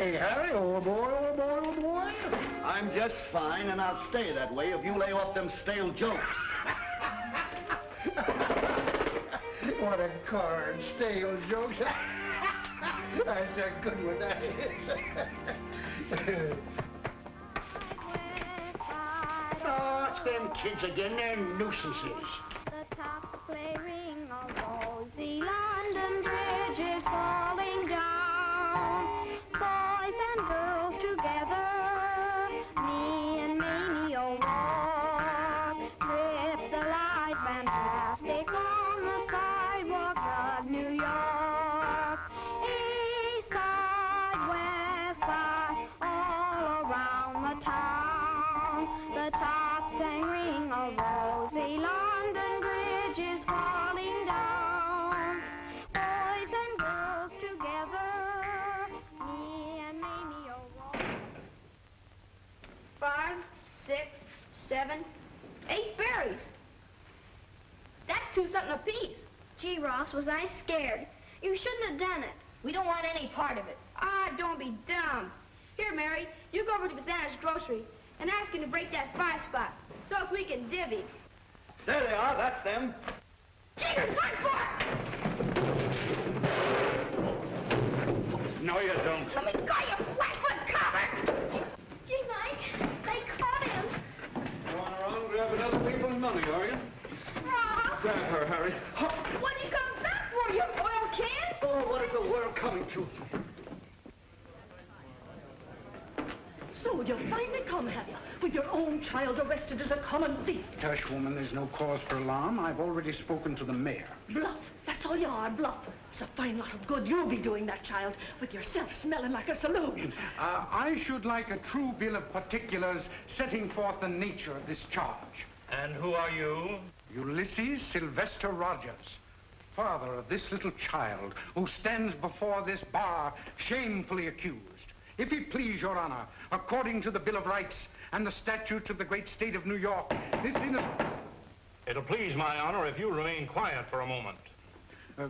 Hey, Harry, old boy, old boy, old boy. I'm just fine, and I'll stay that way if you lay off them stale jokes. What a card, stale jokes. That's a good one, that is. Oh, it's them kids again. They're nuisances. The tops flaring on rosy London Bridge is falling down. Boys and girls together, me and Mamie O'Rourke, trip the light fantastic on the sidewalks of New York. East side, west side, all around the town. The tops hang ring of rosy London Bridge is falling down. Boys and girls together, me and Mamie O'Rourke. 5, 6, 7, 8 berries. That's 2 something apiece. Gee, Ross, was I scared. You shouldn't have done it. We don't want any part of it. Ah, don't be dumb. Here, Mary, you go over to Bassana's grocery and ask him to break that 5 spot so we can divvy. There they are. That's them. Jeepers, run for it! No, you don't. Let me go, you flatfoot copper! Gee, Mike, they caught him. Going around grabbing other people's money, are you? Ross! Grab her, Harry. What did you come back for, you oil can? Oh, what is the world coming to? So you've finally come, have you? With your own child arrested as a common thief. Hush, woman, there's no cause for alarm. I've already spoken to the mayor. Bluff. That's all you are, bluff. It's a fine lot of good you'll be doing that child, with yourself smelling like a saloon. I should like a true bill of particulars setting forth the nature of this charge. And who are you? Ulysses Sylvester Rogers, father of this little child who stands before this bar shamefully accused. If it please, Your Honor, according to the Bill of Rights and the statutes of the great state of New York, this innocent... It'll please my honor if you remain quiet for a moment.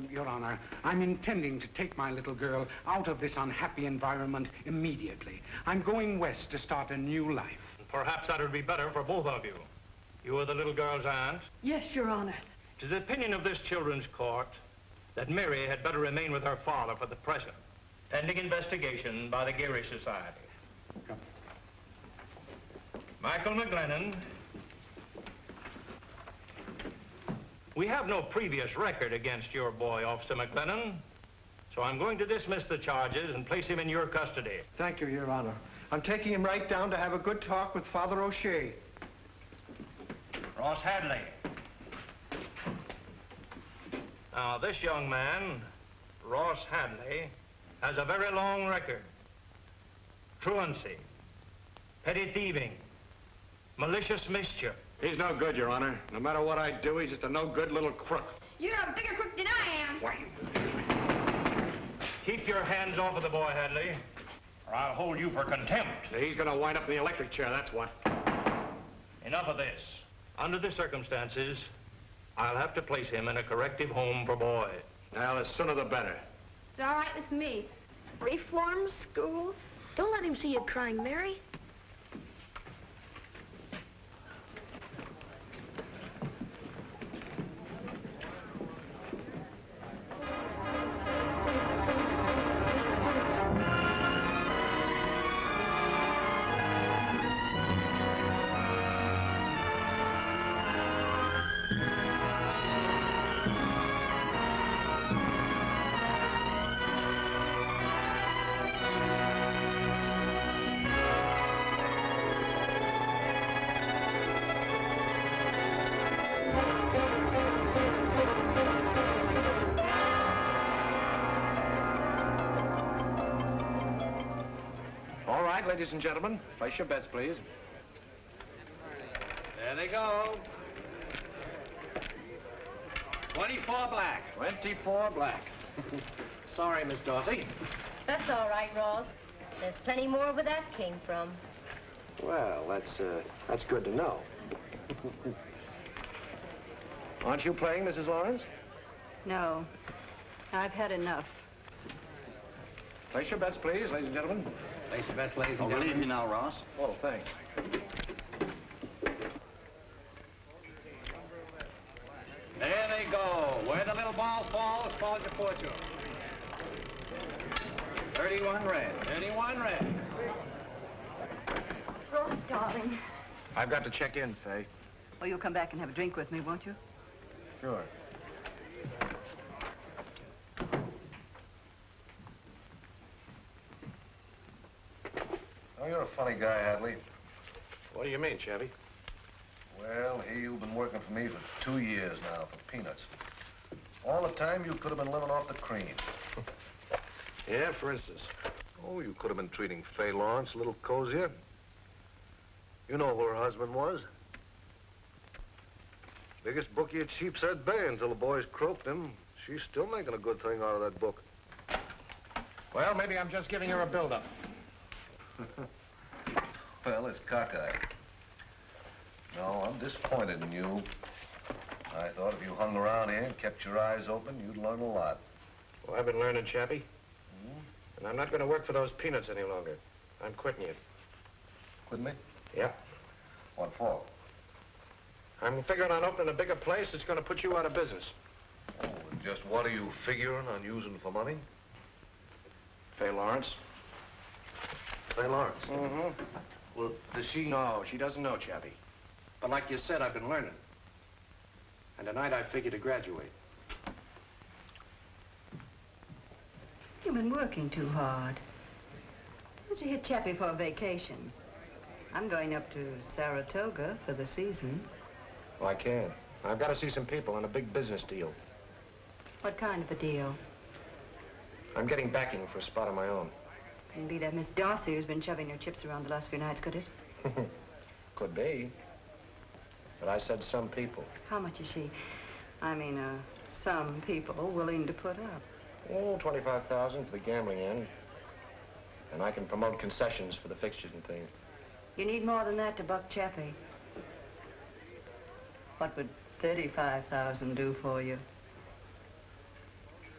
Your Honor, I'm intending to take my little girl out of this unhappy environment immediately. I'm going west to start a new life. Perhaps that would be better for both of you. You are the little girl's aunt. Yes, Your Honor. It is the opinion of this children's court that Mary had better remain with her father for the present, pending investigation by the Geary Society. Come. Michael McGlennon. We have no previous record against your boy, Officer McGlennon, so I'm going to dismiss the charges and place him in your custody. Thank you, Your Honor. I'm taking him right down to have a good talk with Father O'Shea. Ross Hadley. Now, this young man, Ross Hadley, has a very long record. Truancy, petty thieving, malicious mischief. He's no good, Your Honor. No matter what I do, he's just a no-good little crook. You're a bigger crook than I am. Why, keep your hands off of the boy, Hadley, or I'll hold you for contempt. He's gonna wind up in the electric chair, that's what. Enough of this. Under the circumstances, I'll have to place him in a corrective home for boys. Well, the sooner the better. It's all right with me. Reform school? Don't let him see you crying, Mary. Ladies and gentlemen, place your bets, please. There they go. 24 black. 24 black. Sorry, Miss Dorsey. That's all right, Ross. There's plenty more where that came from. Well, that's good to know. Aren't you playing, Mrs. Lawrence? No. I've had enough. Place your bets, please, ladies and gentlemen. Place your best, ladies and I'll gentlemen. relieve you now, Ross. Oh, thanks. There they go. Where the little ball falls your fortune. 31 red. 31 red. Ross, darling. I've got to check in, Faye. Oh, you'll come back and have a drink with me, won't you? Sure. Oh, you're a funny guy, Hadley. What do you mean, Chevy? Well, here you've been working for me for 2 years now for peanuts. All the time you could have been living off the cream. Yeah, for instance. Oh, you could have been treating Faye Lawrence a little cozier. You know who her husband was. Biggest bookie at Sheepshead Bay until the boys croaked him. She's still making a good thing out of that book. Well, maybe I'm just giving her a build-up. Well, it's cockeyed. No, I'm disappointed in you. I thought if you hung around here and kept your eyes open, you'd learn a lot. Well, I've been learning, Chappie. And I'm not going to work for those peanuts any longer. I'm quitting you. Quitting me? Yeah. What for? I'm figuring on opening a bigger place that's going to put you out of business. Oh, and just what are you figuring on using for money? Faye Lawrence. Faye Lawrence? Mm-hmm. Well, does she know? She doesn't know, Chappie. But like you said, I've been learning. And tonight I figure to graduate. You've been working too hard. Why don't you hit Chappie for a vacation? I'm going up to Saratoga for the season. Well, I can't. I've got to see some people on a big business deal. What kind of a deal? I'm getting backing for a spot of my own. Couldn't be that Miss Darcy who's been shoving her chips around the last few nights, could it? Could be. But I said some people. How much is she? I mean, some people willing to put up. Oh, $25,000 for the gambling end. And I can promote concessions for the fixtures and things. You need more than that to buck Chappie. What would $35,000 do for you?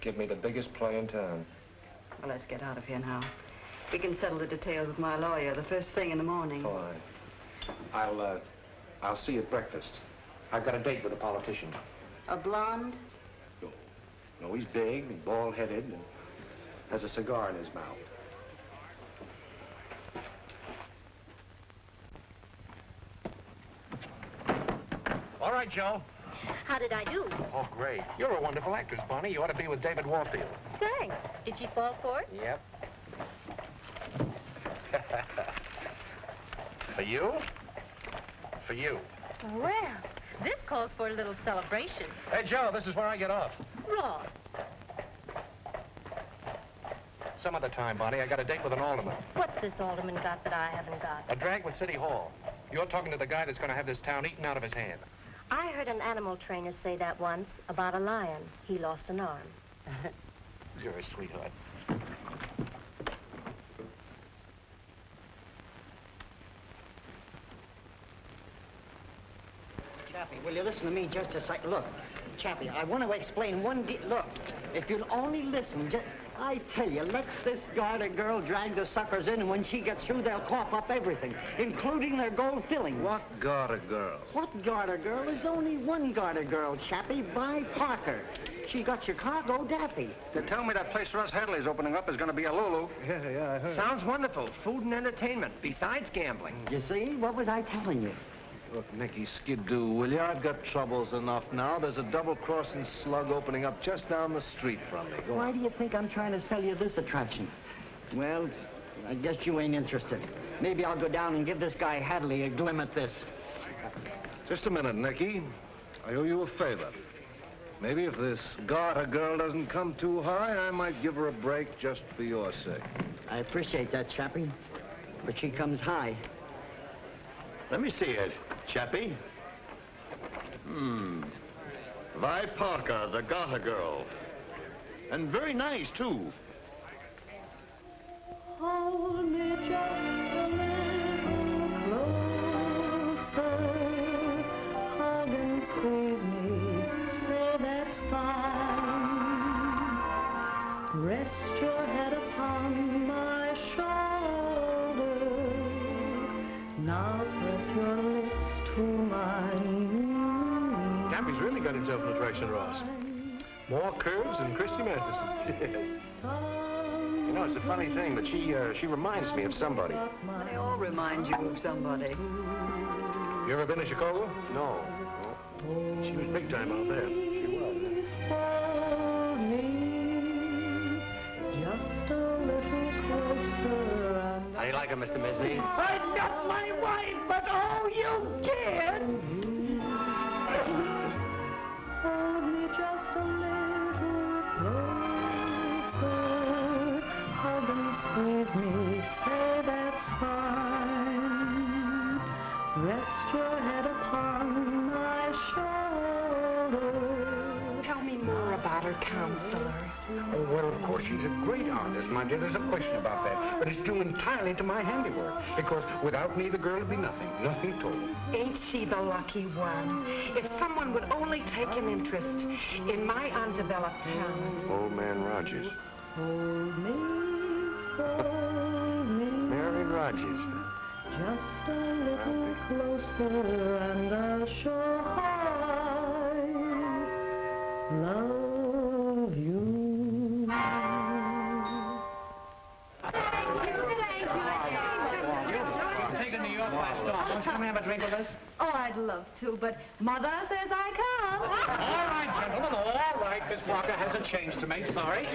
Give me the biggest play in town. Well, let's get out of here now. We can settle the details with my lawyer the first thing in the morning. Fine. I'll see you at breakfast. I've got a date with a politician. A blonde? No, he's big and bald-headed and has a cigar in his mouth. All right, Joe. How did I do? Oh, great. You're a wonderful actress, Bonnie. You ought to be with David Warfield. Thanks. Did she fall for it? Yep. For you? For you. Well, this calls for a little celebration. Hey, Joe, this is where I get off. Ross. Some other time, Bonnie. I got a date with an alderman. What's this alderman got that I haven't got? A drag with City Hall. You're talking to the guy that's going to have this town eaten out of his hand. I heard an animal trainer say that once about a lion. He lost an arm. You're a sweetheart. Chappie, will you listen to me just a second? Look, Chappie, I want to explain look, if you'll only listen, I tell you, let's this garter girl drag the suckers in, and when she gets through, they'll cough up everything, including their gold fillings. What garter girl? What garter girl? There's only one garter girl, Chappie, by Parker. She got Chicago Daffy. You tell me that place Ross Hadley's opening up is going to be a Lulu. Yeah, I heard. Sounds wonderful. Food and entertainment, besides gambling. You see? What was I telling you? Look, Nicky Skidoo, will you? I've got troubles enough now. There's a double-crossing slug opening up just down the street from me. Go Why on. do you think I'm trying to sell you this attraction? Well, I guess you ain't interested. Maybe I'll go down and give this guy Hadley a glim at this. Just a minute, Nicky. I owe you a favor. Maybe if this garter girl doesn't come too high, I might give her a break just for your sake. I appreciate that, Chappie. But she comes high. Let me see it, Chappie. Vi Parker, the garter girl. And very nice, too. Hold me just a little closer. Hug and squeeze me, say that's fine. Rest your head upon my shoulder. got infiltration, Ross. More curves than Christy Masterson. You know, it's a funny thing, but she reminds me of somebody. They all remind you of somebody. You ever been to Chicago? No. She was big time out there. She was. How do you like her, Mr. Misley? I'm not my wife, but oh, you kid! Hold me just a little closer. Hug and squeeze me, say that's fine. Rest your head upon my shoulder. Tell me more about her, counselor. Oh, well, of course, she's a great artist, my dear. There's a question about that. But it's due entirely to my handiwork. Because without me, the girl would be nothing. Nothing at all. Ain't she the lucky one? If someone would only take an interest in my undeveloped talent. Old man Rogers. Hold me, hold me. Mary Rogers. Just a little closer and I'll show I love you. Taking New York by storm. Don't you come have a drink with us? Oh, I'd love to, but Mother says I can't. All right, gentlemen, all right. Miss Parker has a change to make. Sorry.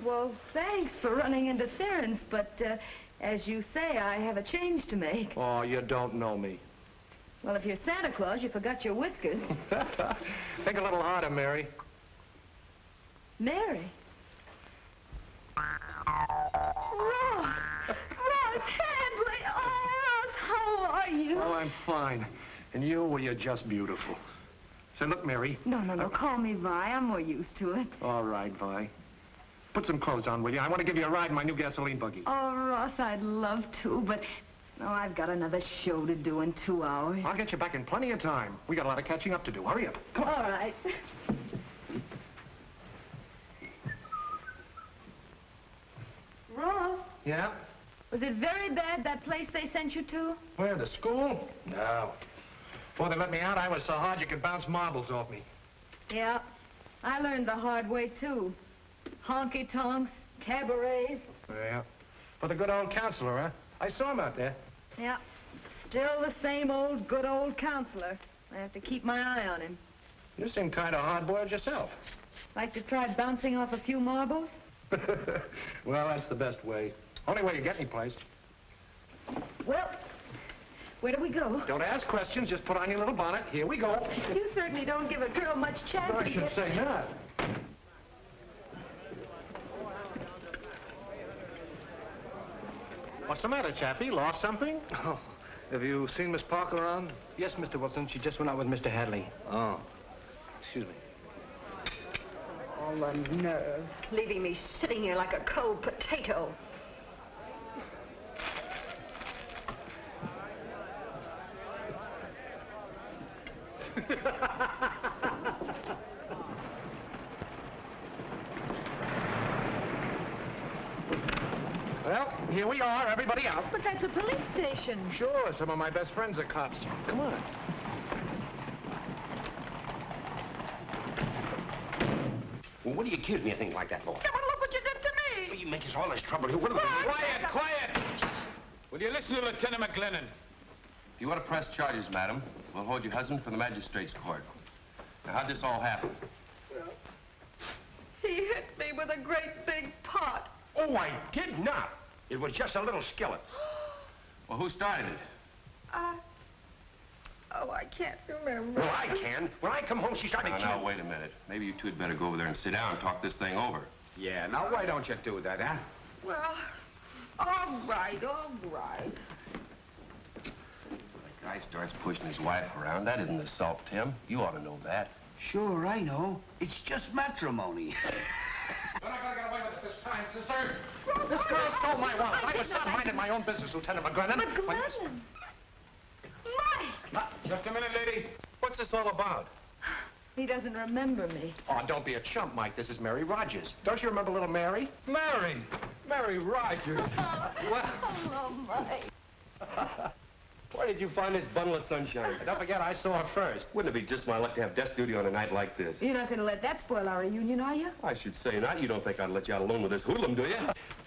Well, thanks for running interference, but as you say, I have a change to make. Oh, you don't know me. Well, if you're Santa Claus, you forgot your whiskers. Think a little harder, Mary. Mary? Ross! Ross Hadley! Oh, Ross, how are you? Oh, I'm fine. And you, well, you're just beautiful. Say, look, Mary. No, call me Vi. I'm more used to it. All right, Vi. Put some clothes on, will you? I want to give you a ride in my new gasoline buggy. Oh, Ross, I'd love to, but I've got another show to do in 2 hours. I'll get you back in plenty of time. We got a lot of catching up to do. Hurry up. Come on. All right. Ross, Yeah? was it very bad, that place they sent you to? Where, the school? No. Before they let me out, I was so hard you could bounce marbles off me. Yeah, I learned the hard way, too. Honky-tonks, cabarets. Yeah. For the good old counselor, huh? I saw him out there. Yeah, still the same old good old counselor. I have to keep my eye on him. You seem kind of hard-boiled yourself. Like to try bouncing off a few marbles? Well, that's the best way. Only way you get any place. Well, where do we go? Don't ask questions. Just put on your little bonnet. Here we go. You certainly don't give a girl much chance. I should say not. What's the matter, Chappie? Lost something? Oh, have you seen Miss Parker around? Yes, Mr. Wilson. She just went out with Mr. Hadley. Oh, excuse me. All the nerve, leaving me sitting here like a cold potato. Well, here we are, everybody out. But that's a police station. Sure, some of my best friends are cops. Come on. Well, what do you accuse me of things like that for? Yeah, but look what you did to me. Well, you make us all this trouble here. What are we... Quiet, quiet! Will you listen to Lieutenant McGlennon? If you want to press charges, madam, we'll hold your husband for the magistrate's court. Now, how'd this all happen? Well, he hit me with a great big pot. Oh, I did not. It was just a little skillet. Well, who started it? Oh, I can't remember. Well, I can. When I come home, she started Now, wait a minute. Maybe you two had better go over there and sit down and talk this thing over. Yeah, now why don't you do that, huh? Well, all right, all right. The guy starts pushing his wife around. That isn't assault, Tim. You ought to know that. Sure, I know. It's just matrimony. You're not going to get away with it this time, sister. This girl stole my wallet. I was not minding my own business, Lieutenant McGlennon. McGlennon. Mike! Just a minute, lady. What's this all about? He doesn't remember me. Oh, don't be a chump, Mike. This is Mary Rogers. Don't you remember little Mary? Mary! Mary Rogers. Hello, Mike. Where did you find this bundle of sunshine? Don't forget, I saw her first. Wouldn't it be just my luck to have desk duty on a night like this? You're not going to let that spoil our reunion, are you? I should say not. You don't think I'd let you out alone with this hoodlum, do you?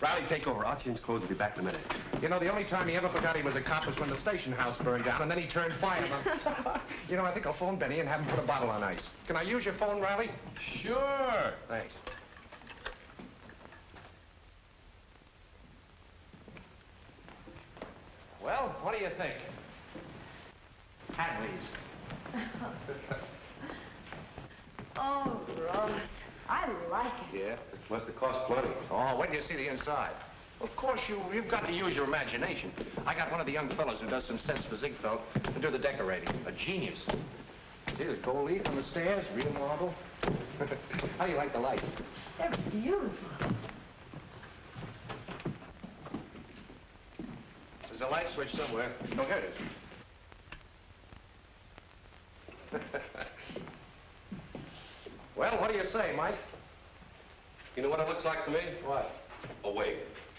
Riley, take over. I'll change clothes and be back in a minute. You know, the only time he ever forgot he was a cop was when the station house burned down, and then he turned fireman. You know, I think I'll phone Benny and have him put a bottle on ice. Can I use your phone, Riley? Sure. Thanks. Well, what do you think? Hadley's. Oh, Ross, I like it. Yeah, it must have cost plenty. Oh, wait till you see the inside. Of course, you've got to use your imagination. I got one of the young fellows who does some sets for Ziegfeld to do the decorating. A genius. See the gold leaf on the stairs, real marble. How do you like the lights? They're beautiful. There's a light switch somewhere. Oh, here it is. Well, what do you say, Mike? You know what it looks like to me? What? A wig.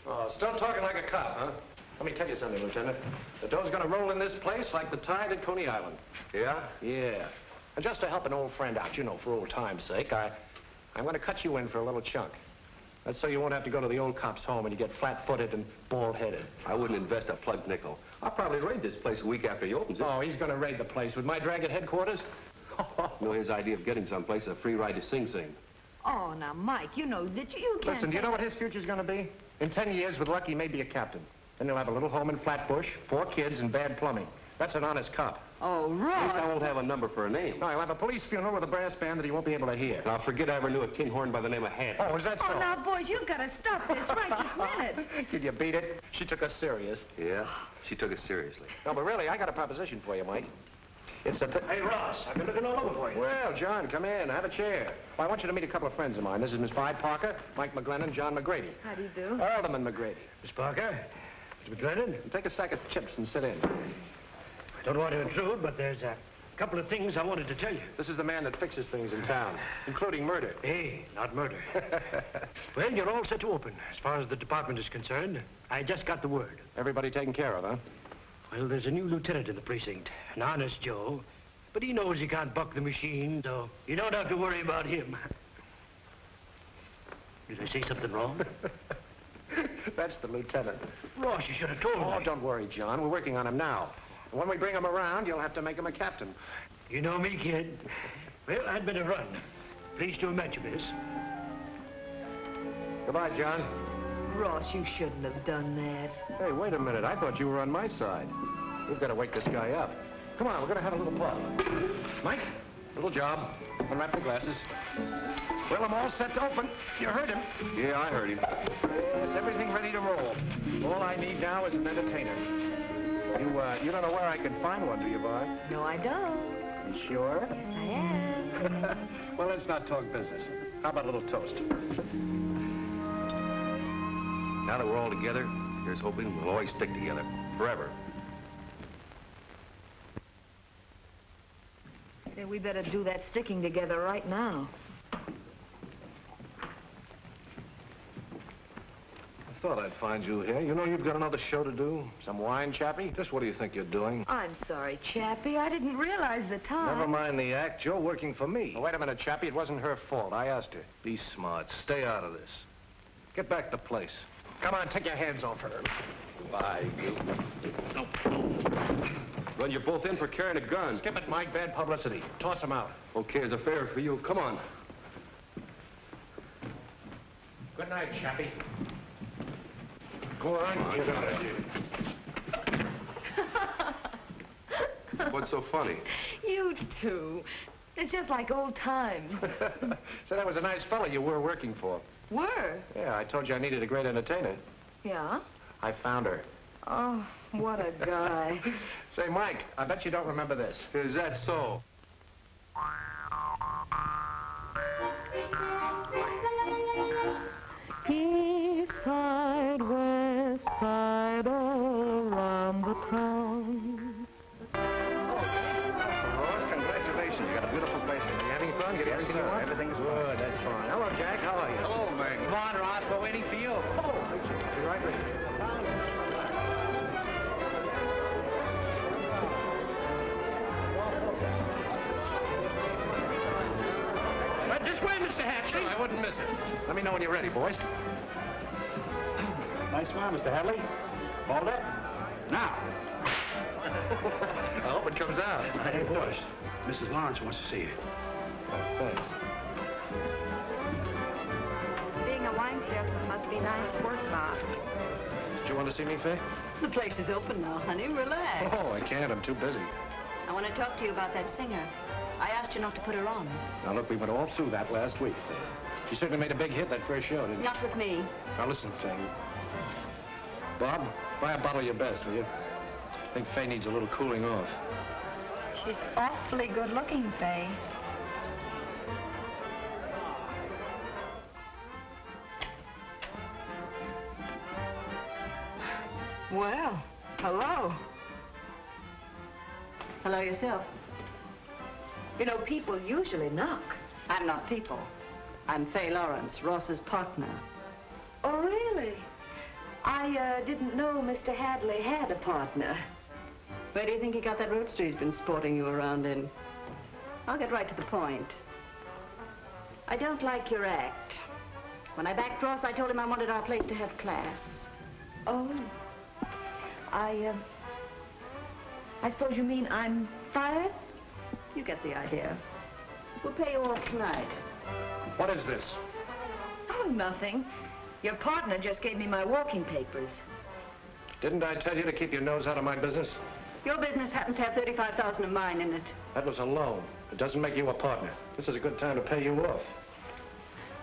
Oh, still talking like a cop, huh? Let me tell you something, Lieutenant. The dough's gonna roll in this place like the tide at Coney Island. Yeah? Yeah. And just to help an old friend out, you know, for old time's sake, I'm gonna cut you in for a little chunk. That's so you won't have to go to the old cop's home and you get flat-footed and bald-headed. I wouldn't invest a plugged nickel. I'll probably raid this place a week after he opens it. Oh, he's gonna raid the place with my drag at headquarters? You know, his idea of getting someplace, a free ride to Sing Sing. Oh, now, Mike, you know that you can't... Listen, do you know what his future's gonna be? In 10 years, with luck, he may be a captain. Then he'll have a little home in Flatbush, 4 kids, and bad plumbing. That's an honest cop. Oh, At least Ross. I won't have a number for a name. No, he'll have a police funeral with a brass band that he won't be able to hear. And I'll forget I ever knew a kinghorn by the name of Hadley. Oh, is that so? Oh, now, boys, you've got to stop this right this minute. Could you beat it? She took us serious. Yeah, she took us seriously. No, but really, I got a proposition for you, Mike. It's a... Hey, Ross, I've been looking all over for you. Well, John, come in. Have a chair. Well, I want you to meet a couple of friends of mine. This is Miss Vi Parker, Mike McGlennon, John McGrady. How do you do? Alderman McGrady. Miss Parker, Mr. McGlennon. Take a sack of chips and sit in. I don't want to intrude, but there's a couple of things I wanted to tell you. This is the man that fixes things in town, including murder. Hey, not murder. Well, you're all set to open. As far as the department is concerned, I just got the word. Everybody taken care of, huh? Well, there's a new lieutenant in the precinct, an honest Joe. But he knows he can't buck the machine, so you don't have to worry about him. Did I say something wrong? That's the lieutenant. Ross, you should have told me. Oh, don't worry, John. We're working on him now. And when we bring him around, you'll have to make him a captain. You know me, kid. Well, I'd better run. Pleased to have met you, miss. Goodbye, John. Ross, you shouldn't have done that. Hey, wait a minute. I thought you were on my side. We've got to wake this guy up. Come on, we're going to have a little fun. Mike, little job. Unwrap the glasses. Well, I'm all set to open. You heard him. Yeah, I heard him. Yes, everything ready to roll. All I need now is an entertainer. You don't know where I can find one, do you, Vi? No, I don't. You sure? Yes, I am. Well, let's not talk business. How about a little toast? Now that we're all together, here's hoping we'll always stick together. Forever. Say, we better do that sticking together right now. I thought I'd find you here. You know you've got another show to do? Some wine, Chappie? Just what do you think you're doing? I'm sorry, Chappie. I didn't realize the time. Never mind the act. Joe working for me. Oh, wait a minute, Chappie. It wasn't her fault. I asked her. Be smart. Stay out of this. Get back to place. Come on, take your hands off her. Bye, you. Run you both in for carrying a gun. Skip it, Mike. Bad publicity. Toss him out. Okay, as a favor for you. Come on. Good night, Chappie. Go on. Get out of here. What's so funny? You two. It's just like old times. So that was a nice fellow you were working for. Were? Yeah, I told you I needed a great entertainer. Yeah? I found her. Oh, what a guy. Say, Mike, I bet you don't remember this. Is that so? East side, west side, all around the town. Ross, congratulations. You got a beautiful place. You having fun? Getting everything you want? Everything's good. That's fine. Hello, Jack. How are you? Hello, man. Come on, Ross. We're waiting for you. Oh, be right with you. wouldn't miss it. Let me know when you're ready, boys. Nice smile, Mr. Hadley. Hold up. Now. I hope it comes out. Hey, boys. Mrs. Lawrence wants to see you. Thanks. Being a wine salesman must be nice work, Bob. Did you want to see me, Faye? The place is open now, honey. Relax. Oh, I can't. I'm too busy. I want to talk to you about that singer. I asked you not to put her on. Now, look, we went all through that last week. She certainly made a big hit that first show, didn't she? Not with me. Now, listen, Faye. Bob, buy a bottle of your best, will you? I think Faye needs a little cooling off. She's awfully good looking, Faye. Well, hello. Hello yourself. You know, people usually knock. I'm not people. I'm Faye Lawrence, Ross's partner. Oh, really? I didn't know Mr. Hadley had a partner. Where do you think he got that roadster he's been sporting you around in? I'll get right to the point. I don't like your act. When I backed Ross, I told him I wanted our place to have class. Oh. I suppose you mean I'm fired? You get the idea. We'll pay you off tonight. What is this? Oh, nothing. Your partner just gave me my walking papers. Didn't I tell you to keep your nose out of my business? Your business happens to have $35,000 of mine in it. That was a loan. It doesn't make you a partner. This is a good time to pay you off.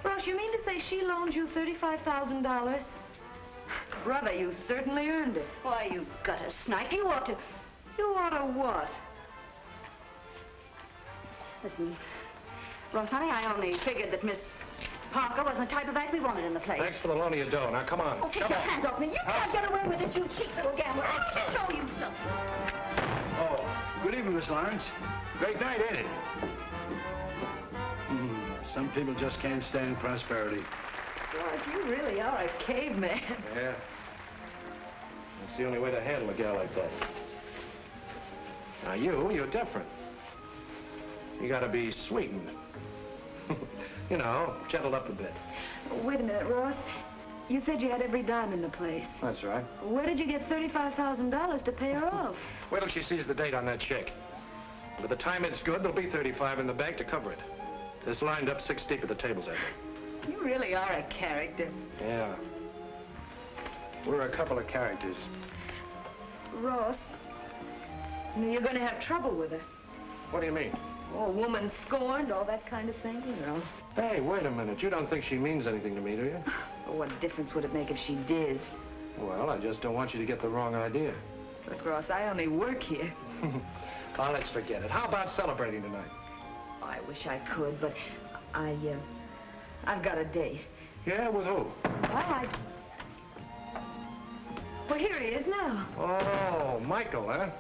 Ross, you mean to say she loaned you $35,000? Brother, you certainly earned it. Why, you gutter snipe. You ought to... You ought to what? Listen, Ross, honey, I only figured that Miss Parker wasn't the type of act we wanted in the place. Thanks for the loan of your dough. Now, come on. Oh, take your hands off me. You can't get away with this, you cheap little gambler. I'll show you something. Oh, good evening, Miss Lawrence. Great night, ain't it? Some people just can't stand prosperity. George, you really are a caveman. Yeah. That's the only way to handle a gal like that. Now, you're different. You gotta be sweetened. You know, gentled up a bit. Wait a minute, Ross. You said you had every dime in the place. That's right. Where did you get $35,000 to pay her off? Wait till she sees the date on that check. By the time it's good, there'll be 35 in the bank to cover it. It's lined up 6 deep at the tables, I think. You really are a character. Yeah. We're a couple of characters. Ross, you know, you're going to have trouble with her. What do you mean? Oh, a woman scorned, all that kind of thing, you know. Hey, wait a minute. You don't think she means anything to me, do you? Well, what difference would it make if she did? Well, I just don't want you to get the wrong idea. But, Ross, I only work here. Oh, let's forget it. How about celebrating tonight? Oh, I wish I could, but I've got a date. Yeah, with who? Well, here he is now. Oh, Michael, huh?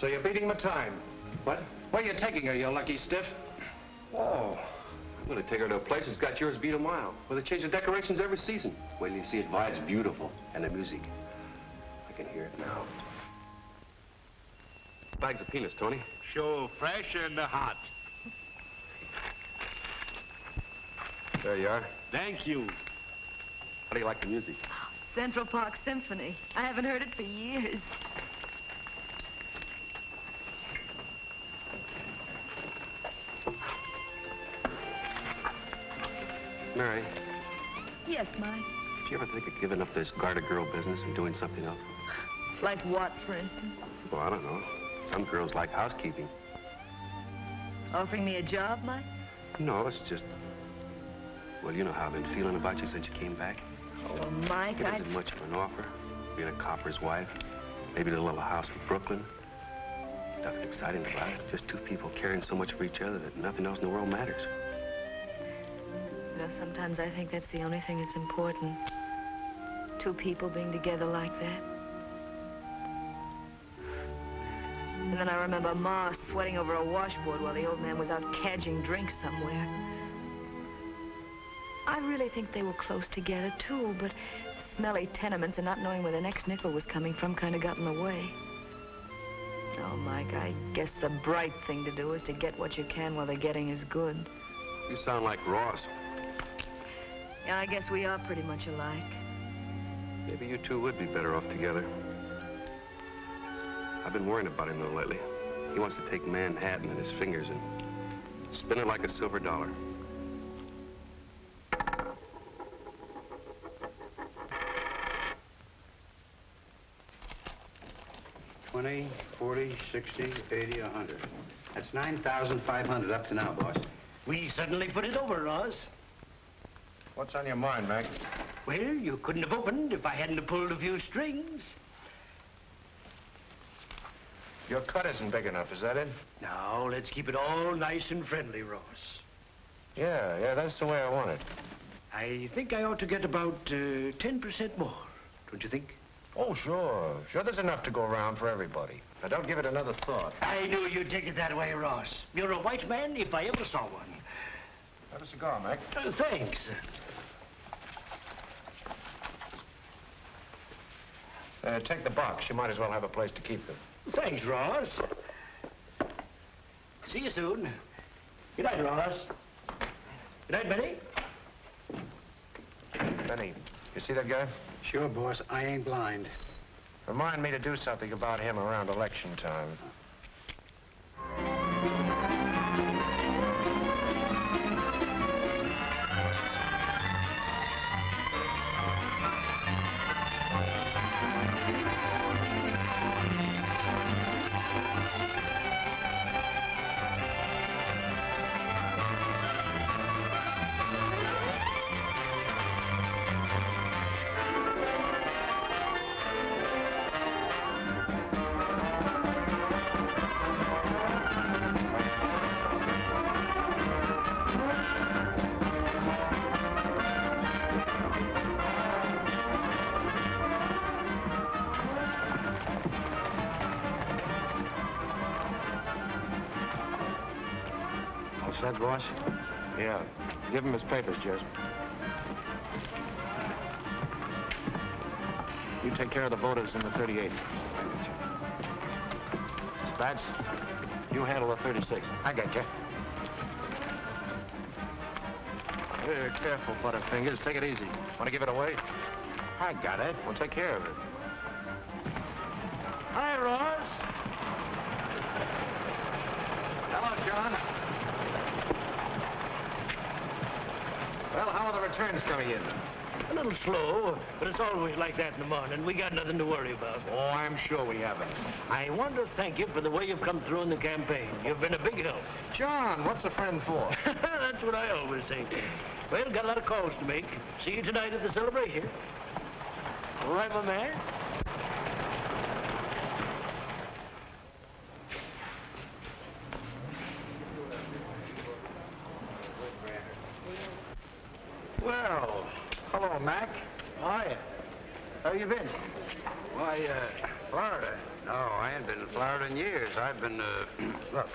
So you're beating my time. What? Where are you taking her, you lucky stiff? Oh, I'm going to take her to a place that's got yours beat a mile, where they change the decorations every season. Wait till you see it. It's beautiful. And the music. I can hear it now. Bags of peanuts, Tony. Sure, fresh and hot. There you are. Thank you. How do you like the music? Central Park Symphony. I haven't heard it for years. Mary, Yes, Mike. did you ever think of giving up this garter girl business and doing something else? Like what, for instance? Well, I don't know. Some girls like housekeeping. Offering me a job, Mike? No, it's just... Well, you know how I've been feeling about you since you came back. Oh, Mike, It isn't much of an offer. Being a copper's wife. Maybe the little house in Brooklyn. Nothing exciting about it. Just two people caring so much for each other that nothing else in the world matters. You know, sometimes I think that's the only thing that's important. Two people being together like that. And then I remember Ma sweating over a washboard while the old man was out cadging drinks somewhere. I really think they were close together, too, but smelly tenements and not knowing where the next nickel was coming from kind of got in the way. Oh, Mike, I guess the bright thing to do is to get what you can while the getting is good. You sound like Ross. Yeah, I guess we are pretty much alike. Maybe you two would be better off together. I've been worrying about him, though, lately. He wants to take Manhattan in his fingers and spin it like a silver dollar. $20, $40, $60, $80, $100. That's $9,500 up to now, boss. We suddenly put it over, Ross. What's on your mind, Mac? Well, you couldn't have opened if I hadn't have pulled a few strings. Your cut isn't big enough, is that it? Now, let's keep it all nice and friendly, Ross. Yeah, that's the way I want it. I think I ought to get about 10% more, don't you think? Oh, sure. Sure, there's enough to go around for everybody. Now, don't give it another thought. I knew you'd take it that way, Ross. You're a white man if I ever saw one. Have a cigar, Mac. Thanks. Take the box. You might as well have a place to keep them. Thanks, Ross. See you soon. Good night, Ross. Good night, Benny. Benny, you see that guy? Sure, boss. I ain't blind. Remind me to do something about him around election time. Set, boss? Yeah. Give him his papers, Jez. You take care of the voters in the 38. Spats, you handle the 36. I got you. Careful, Butterfingers. Take it easy. Want to give it away? I got it. We'll take care of it. Hi, Ross. Hello, John. Well, how are the returns coming in? A little slow, but it's always like that in the morning. We got nothing to worry about. Oh, I'm sure we haven't. I want to thank you for the way you've come through in the campaign. You've been a big help. John, what's a friend for? That's what I always say. Well, got a lot of calls to make. See you tonight at the celebration. All right, my man? Well, hello, Mac. How are you? How you been? Why, Florida. No, I ain't been in Florida in years. I've been, look.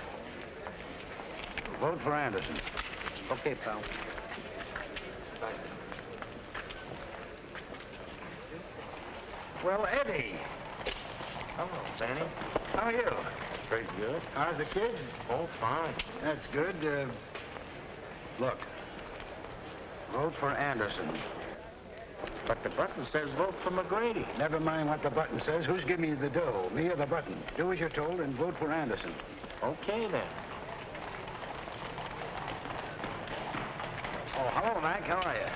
Vote for Anderson. Okay, pal. Well, Eddie. Hello, Sandy. How are you? Pretty good. How's the kids? Oh, fine. That's good. Look. Vote for Anderson. But the button says vote for McGrady. Never mind what the button says. Who's giving you the dough, me or the button? Do as you're told and vote for Anderson. Okay, then. Oh, hello, Mac. How are you?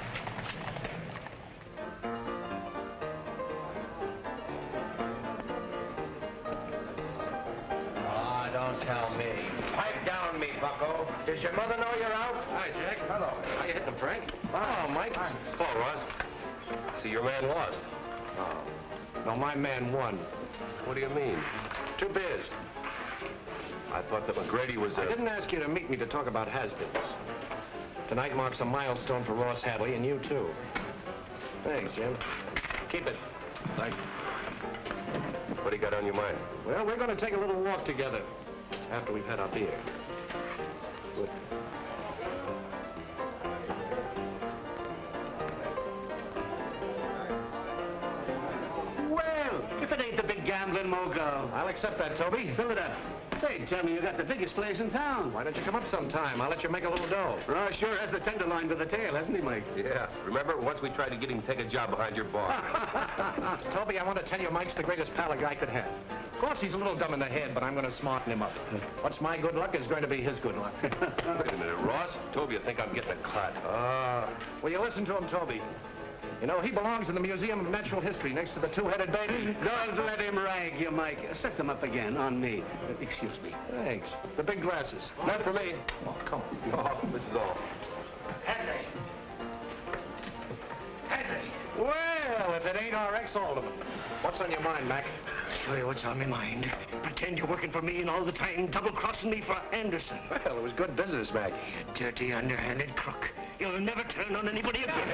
Ah, don't tell me. Pipe down me, bucko. Does your mother know you're out? Hi, Jack. Hello. How you hitting, Frank? Oh, Mike. Hi. Paul, Ross. See, your man lost. Oh. No, my man won. What do you mean? 2 beers. I thought that McGrady was I didn't ask you to meet me to talk about has-beens. Tonight marks a milestone for Ross Hadley, and you, too. Thanks, Jim. Keep it. Thank you. What do you got on your mind? Well, we're going to take a little walk together after we've had our beer. Good. Well, if it ain't the big gambling Moco. I'll accept that, Toby. Fill it up. Say, tell me you got the biggest place in town. Why don't you come up sometime? I'll let you make a little dough. Ross sure has the tenderloin with the tail, hasn't he, Mike? Yeah. Remember, once we tried to get him to take a job behind your bar. Toby, I want to tell you Mike's the greatest pal a guy could have. Of course, he's a little dumb in the head, but I'm going to smarten him up. What's my good luck is going to be his good luck. Wait a minute, Ross. Toby, I think I'm getting a cut. Will you listen to him, Toby? You know, he belongs in the Museum of Natural History next to the two-headed baby. Don't let him rag you, Mike. Set them up again on me. Excuse me. Thanks. The big glasses. Not for me. Oh, come on. No, this is all. Hadley. Hadley. Well, if it ain't our ex-alderman. What's on your mind, Mac? I'll show you what's on my mind. Pretend you're working for me and all the time double-crossing me for Anderson. Well, it was good business, Mac. You dirty, underhanded crook. You'll never turn on anybody again.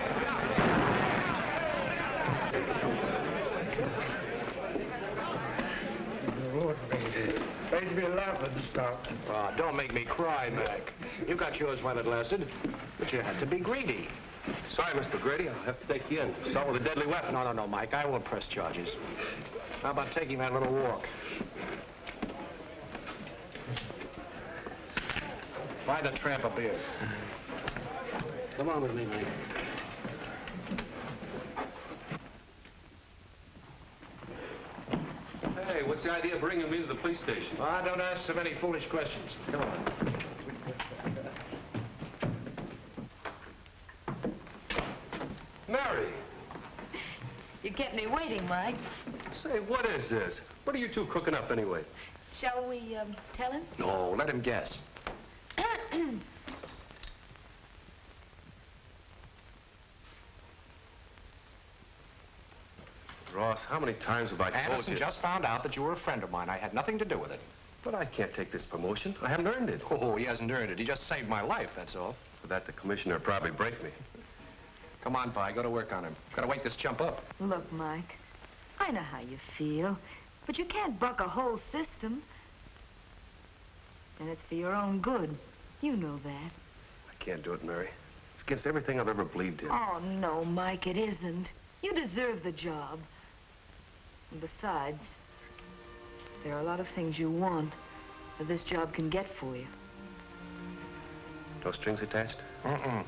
Made me laugh at the start. Oh, don't make me cry, Mac. You got yours while it lasted, but you had to be greedy. Sorry, Mr. Grady. I'll have to take you in. Assault with a deadly weapon. No, Mike. I won't press charges. How about taking that little walk? Buy the tramp a beer. Come on with me, Mike. Hey, what's the idea of bringing me to the police station? Don't ask so many foolish questions. Come on. Mary! You kept me waiting, Mike. Say, what is this? What are you two cooking up anyway? Shall we, tell him? No, let him guess. Ross, how many times have I told Anderson you? just found out that you were a friend of mine. I had nothing to do with it. But I can't take this promotion. I haven't earned it. Oh, he hasn't earned it. He just saved my life, that's all. For that, the commissioner would probably break me. Come on, Vi, go to work on him. Gotta wake this chump up. Look, Mike, I know how you feel, but you can't buck a whole system. And it's for your own good. You know that. I can't do it, Mary. It's against everything I've ever believed in. Oh, no, Mike, it isn't. You deserve the job. And besides, there are a lot of things you want that this job can get for you. No strings attached? Mm-mm.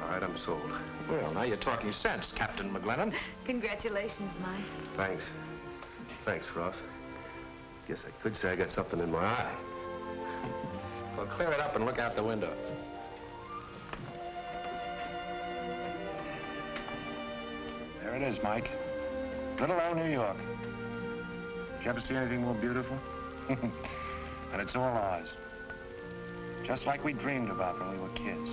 All right, I'm sold. Well, now you're talking sense, Captain McGlennon. Congratulations, Mike. Thanks. Thanks, Ross. Guess I could say I got something in my eye. Well, clear it up and look out the window. There it is, Mike. Little old New York. Did you ever see anything more beautiful? And it's all ours. Just like we dreamed about when we were kids.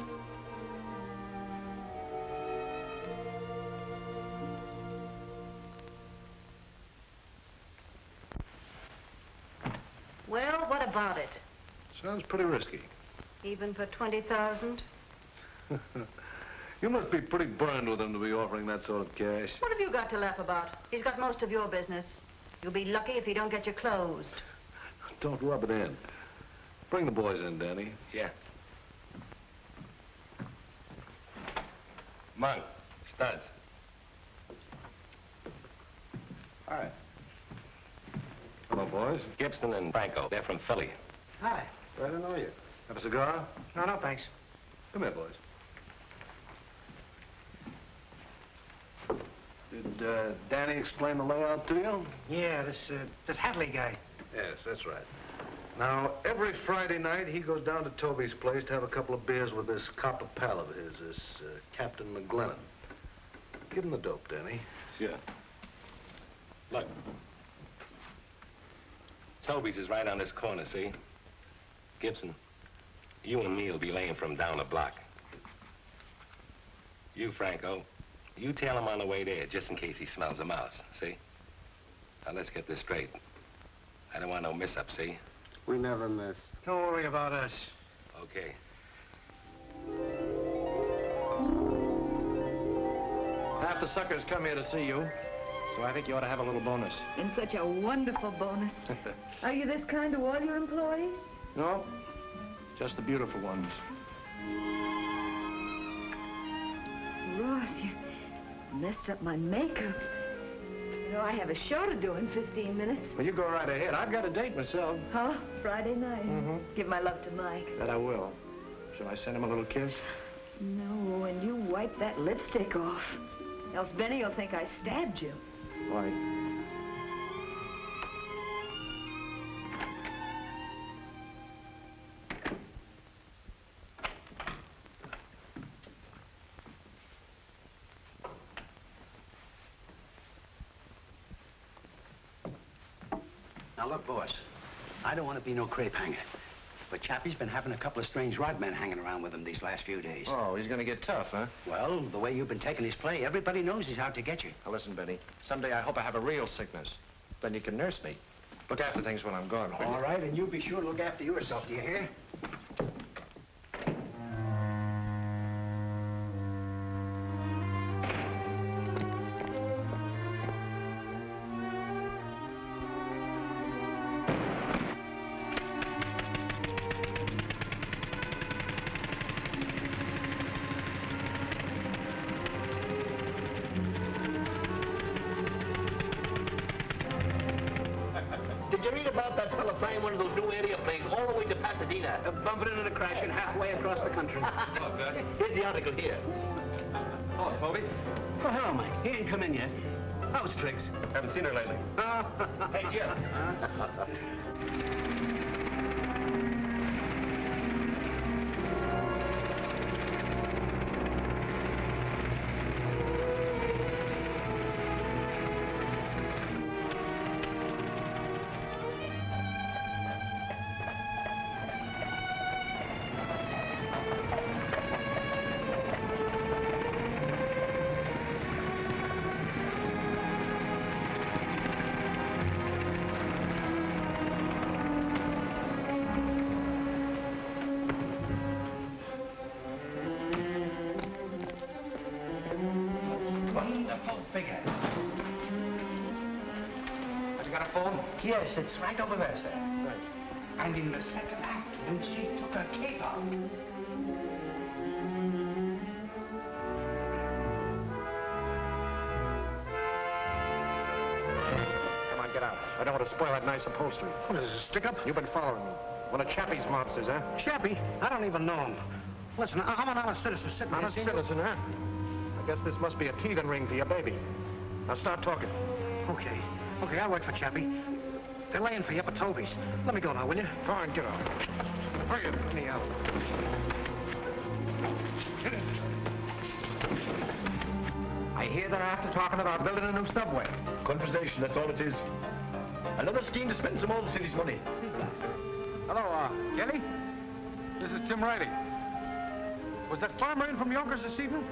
Well, what about it? Sounds pretty risky. Even for 20,000? You must be pretty burned with him to be offering that sort of cash. What have you got to laugh about? He's got most of your business. You'll be lucky if he don't get you closed. Don't rub it in. Bring the boys in, Danny. Yeah. Monk, studs. Hi. Hello, boys. Gibson and Franco. They're from Philly. Hi. Glad to know you. Have a cigar? No, thanks. Come here, boys. Did Danny explain the layout to you? Yeah, this Hadley guy. Yes, that's right. Now, every Friday night, he goes down to Toby's place to have a couple of beers with this copper pal of his, this Captain McGlennon. Give him the dope, Danny. Sure. Look. Toby's is right on this corner, see? Gibson, you and me will be laying from down the block. You, Franco, you tail him on the way there, just in case he smells a mouse, see? Now, let's get this straight. I don't want no mess-up, see? We never miss. Don't worry about us. Okay. Half the suckers come here to see you, so I think you ought to have a little bonus. And such a wonderful bonus. Are you this kind to all your employees? No, just the beautiful ones. Ross, you messed up my makeup. You know, I have a show to do in 15 minutes. Well, you go right ahead. I've got a date myself. Huh? Friday night. Give my love to Mike. That I will. Shall I send him a little kiss? No, and you wipe that lipstick off. Else Benny will think I stabbed you. Why? Now, look, boss, I don't want to be no crepe hanger, but Chappie's been having a couple of strange rod men hanging around with him these last few days. Oh, he's going to get tough, huh? Well, the way you've been taking his play, everybody knows he's out to get you. Now, listen, Benny. Someday I hope I have a real sickness. Then you can nurse me. Look after things when I'm gone. All right, and you be sure to look after yourself, do you hear? Did you read about that fella flying one of those new airplanes all the way to Pasadena? Bumping into the crashing halfway across the country. Here's the article here. Oh, Toby. Oh, hello, Mike. He ain't come in yet. How's Trix? Haven't seen her lately. Hey, Jim. Wonderful figure. Have you got a phone? Yes, it's right over there, sir. Right. And in the second act, when she took her cape off. Come on, get out. I don't want to spoil that nice upholstery. What is this, a stick-up? You've been following me. One of Chappie's mobsters, huh? Chappie? I don't even know him. Listen, I'm an honest citizen sitting Not a here. citizen, huh? I guess this must be a teething ring for your baby. Now start talking. Okay. Okay, I'll wait for Chappie. They're laying for you up at Toby's. Let me go now, will you? Go on, get out. Hurry up, let me out. I hear they're after talking about building a new subway. Conversation, that's all it is. Another scheme to spend some old city's money. Hello, Kelly? This is Tim Riley. Was that farmer in from Yonkers this evening?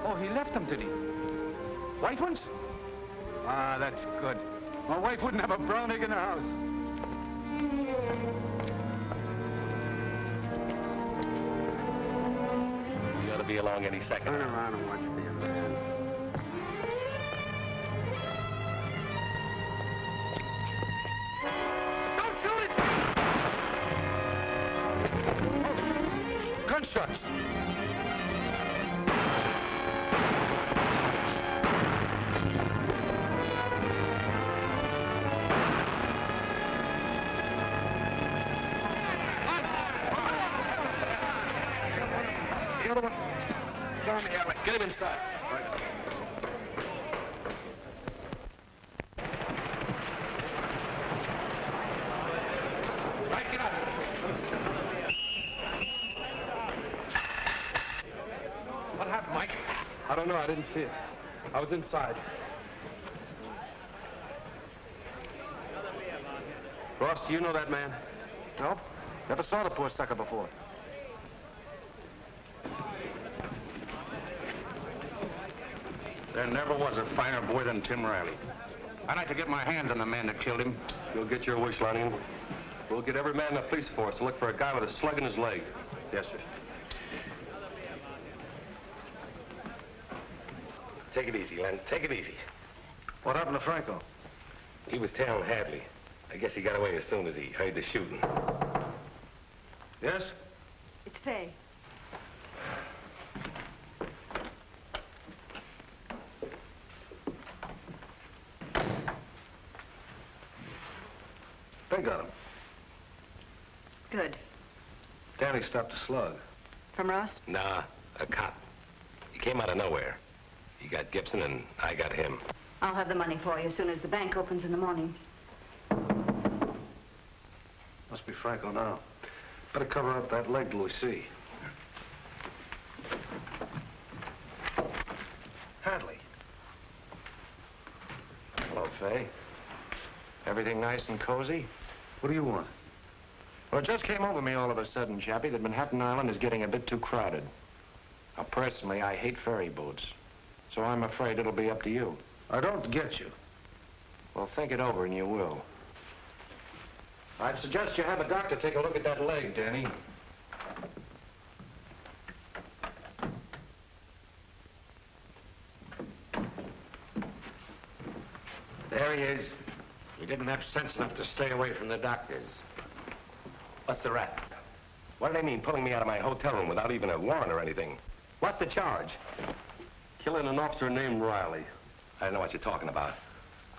Oh, he left them, did he? White ones? Ah, that's good. My wife wouldn't have a brown egg in the house. You ought to be along any second. Turn around and watch the other end. Don't shoot it! Gunshots! The other one. Down the alley. Get him inside. Right, get out. What happened, Mike? I don't know. I didn't see it. I was inside. Ross, do you know that man? Nope. Never saw the poor sucker before. There never was a finer boy than Tim Riley. I'd like to get my hands on the man that killed him. You'll get your wish, Lonnie. We'll get every man in the police force to look for a guy with a slug in his leg. Yes, sir. Take it easy, Len. Take it easy. What happened to Franco? He was tailing Hadley. I guess he got away as soon as he heard the shooting. Yes? It's Fay. They got him. Good. Danny stopped a slug. From Ross? Nah, a cop. He came out of nowhere. He got Gibson and I got him. I'll have the money for you as soon as the bank opens in the morning. Must be Franco now. Better cover up that leg till we see. Hadley. Hello, Fay. Everything nice and cozy? What do you want? Well, it just came over me all of a sudden, Chappie, that Manhattan Island is getting a bit too crowded. Now, personally, I hate ferry boats, so I'm afraid it'll be up to you. I don't get you. Well, think it over and you will. I'd suggest you have a doctor take a look at that leg, Danny. There he is. He didn't have sense enough to stay away from the doctors. What's the rap? What do they mean, pulling me out of my hotel room without even a warrant or anything? What's the charge? Killing an officer named Riley. I don't know what you're talking about.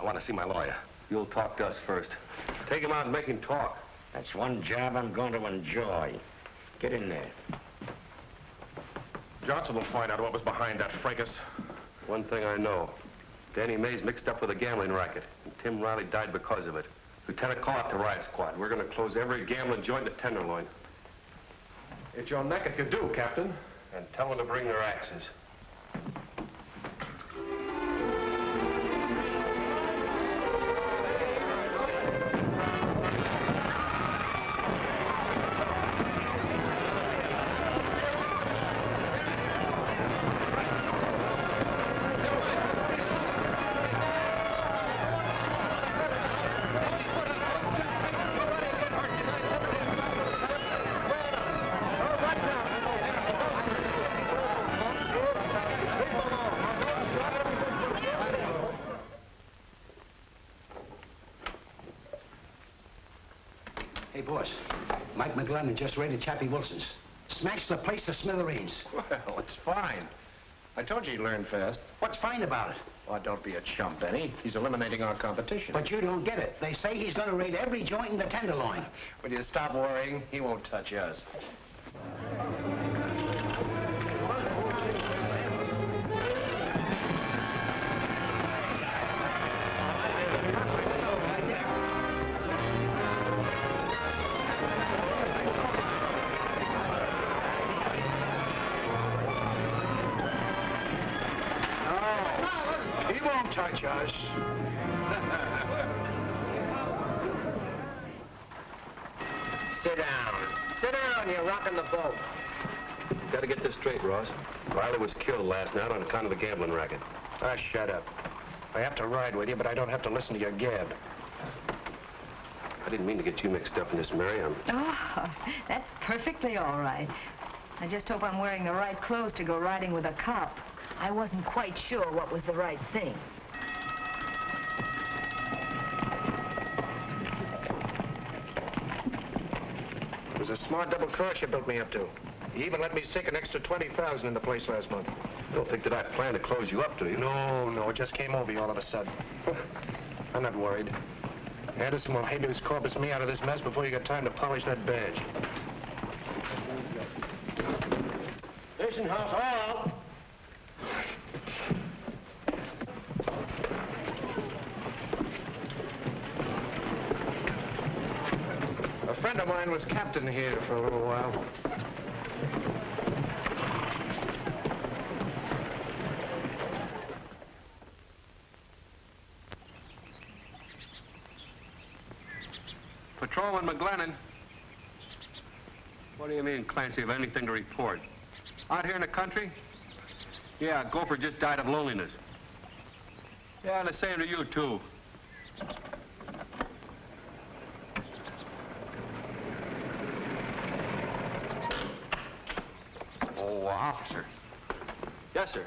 I want to see my lawyer. You'll talk to us first. Take him out and make him talk. That's one job I'm going to enjoy. Get in there. Johnson will find out what was behind that fracas. One thing I know. Danny Mays mixed up with a gambling racket, and Tim Riley died because of it. Lieutenant, call out the riot squad. We're going to close every gambling joint in the Tenderloin. It's your neck if you do, Captain. And tell them to bring their axes. Hey, boss. Mike McGlennon just raided Chappie Wilson's. Smashed the place to smithereens. Well, it's fine. I told you he'd learn fast. What's fine about it? Oh, don't be a chump, Benny. He's eliminating our competition. But you don't get it. They say he's going to raid every joint in the Tenderloin. Will you stop worrying? He won't touch us. Touch us. Sit down. Sit down, you're rocking the boat. Got to get this straight, Ross. Riley was killed last night on account of the gambling racket. Ah, shut up. I have to ride with you, but I don't have to listen to your gab. I didn't mean to get you mixed up in this, Mary. Oh, that's perfectly all right. I just hope I'm wearing the right clothes to go riding with a cop. I wasn't quite sure what was the right thing. It was a smart double cross you built me up to. You even let me sink an extra $20,000 in the place last month. You don't think that I plan to close you up, do you? No, it just came over you all of a sudden. I'm not worried. Anderson will habeas corpus me out of this mess before you get time to polish that badge. Listen, house all. A friend of mine was captain here for a little while. Patrolman McGlennon. What do you mean, Clancy, of anything to report? Out here in the country? Yeah, Gopher just died of loneliness. Yeah, the same to you, too. Oh, officer. Yes, sir.